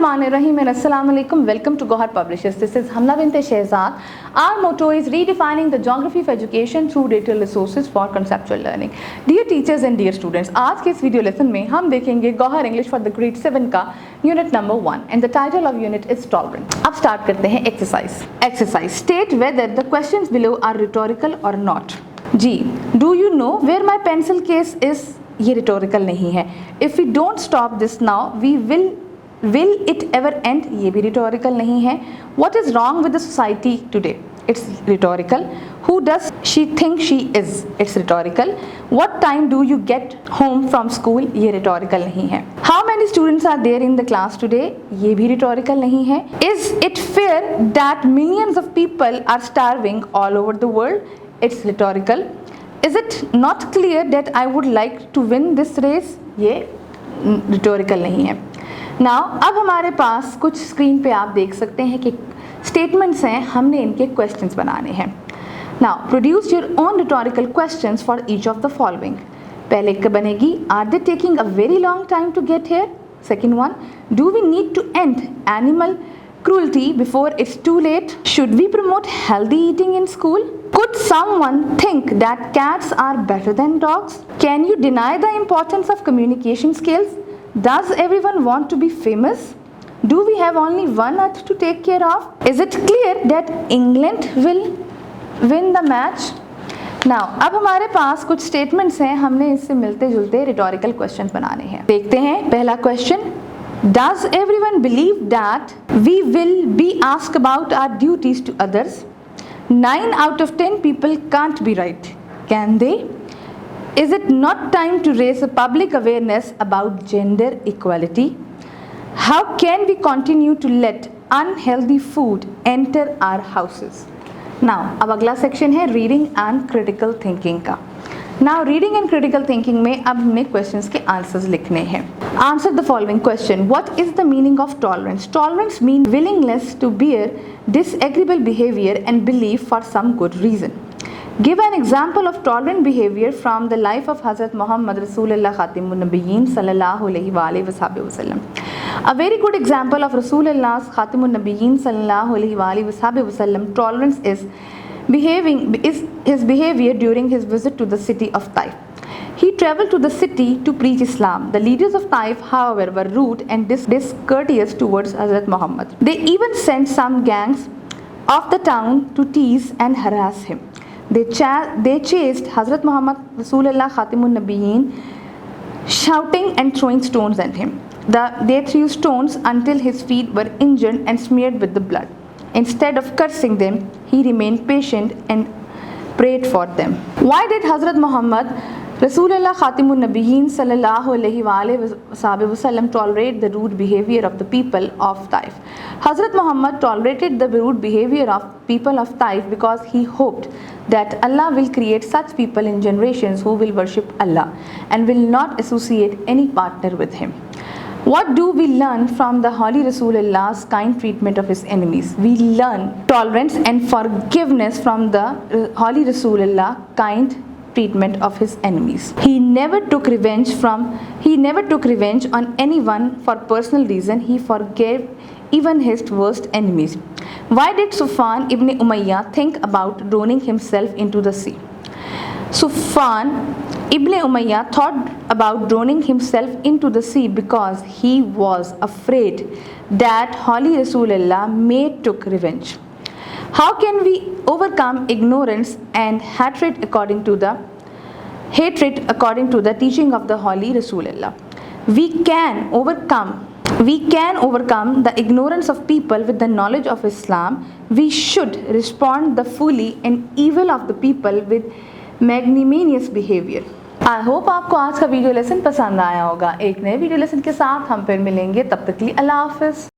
Bismillahirrahmanirrahim and Assalamu alaikum. Welcome to Gohar Publishers. This is Hamna bint Shehzad. Our motto is redefining the geography of education through digital resources for conceptual learning. Dear teachers and dear students, आज के इस video lesson में हम देखेंगे Gauhar English for the grade 7 का unit number 1 and the title of unit is tolerance. अब start करते हैं exercise. State whether the questions below are rhetorical और नॉट. जी, do you know where my pencil case is. ये rhetorical नहीं है. If we don't stop this now we will it ever end. ये भी रिटोरिकल नहीं है. What is wrong with the society today. It's rhetorical. Who does she think she is. It's rhetorical. What time do you get home from school. ये rhetorical नहीं है. How many students are there in the class today. ये भी rhetorical नहीं है. Is it fair that millions of people are starving all over the world. It's rhetorical. Is it not clear that I would like to win this race? ये rhetorical नहीं है. Now अब हमारे पास कुछ स्क्रीन पे आप देख सकते हैं कि स्टेटमेंट्स हैं, हमने इनके क्वेश्चंस बनाने हैं. Now produce your own rhetorical questions for each of the following. पहले एक बनेगी, are they taking a very long time to get here? Second one, do we need to end animal cruelty before it's too late? Should we promote healthy eating in school? Could someone think that cats are better than dogs? Can you deny the importance of communication skills? Does everyone want to be famous? Do we have only one earth to take care of? Is it clear that England will win the match? Now, अब हमारे पास कुछ statements हैं, हमने इससे मिलते जुलते rhetorical question बनाने हैं. देखते हैं पहला question. Does everyone believe that we will be asked about our duties to others? 9 out of 10 people can't be right. Can they? Is it not time to raise a public awareness about gender equality? How can we continue to let unhealthy food enter our houses? Now, अब अगला section है reading and critical thinking का. Now, reading and critical thinking में अब हमें questions के answers लिखने हैं. Answer the following question. What is the meaning of tolerance? Tolerance means willingness to bear disagreeable behavior and belief for some good reason. Give an example of tolerant behavior from the life of Hazrat Muhammad Rasulullah Khatimun Nabiyyin sallallahu alaihi wasallam. A very good example of Rasulullah's Khatimun Nabiyyin sallallahu alaihi wasallam tolerance is his behavior during his visit to the city of Taif. He traveled to the city to preach Islam. The leaders of Taif, however, were rude and discourteous towards Hazrat Muhammad. They even sent some gangs of the town to tease and harass him. They chased Hazrat Muhammad Rasulullah Khatimun Nabiyyin, shouting and throwing stones at him. They threw stones until his feet were injured and smeared with the blood. Instead of cursing them, he remained patient and prayed for them. Why did Hazrat Muhammad Rasulullah Khatimun Nabiyyin sallallahu alaihi wasallam tolerate the rude behavior of the people of Taif? Hazrat Muhammad tolerated the rude behavior of people of Taif because he hoped that Allah will create such people in generations who will worship Allah and will not associate any partner with him. What do we learn from the Holy Rasulullah's kind treatment of his enemies? We learn tolerance and forgiveness from the Holy Rasulullah kind treatment of his enemies. He never took revenge on anyone for personal reason. He forgave even his worst enemies. Why did Sufyan ibn Umayyah think about drowning himself into the sea? Sufyan ibn Umayyah thought about drowning himself into the sea because he was afraid that Holy Rasulullah may took revenge. How can we overcome ignorance and hatred according to the teaching of the Holy Rasulullah? We can overcome the ignorance of people with the knowledge of Islam. We should respond the folly and evil of the people with magnanimous behavior. I hope आपको आज का video lesson पसंद आया होगा. एक नए video lesson के साथ हम फिर मिलेंगे. तब तक के लिए अल्लाह हाफिज़.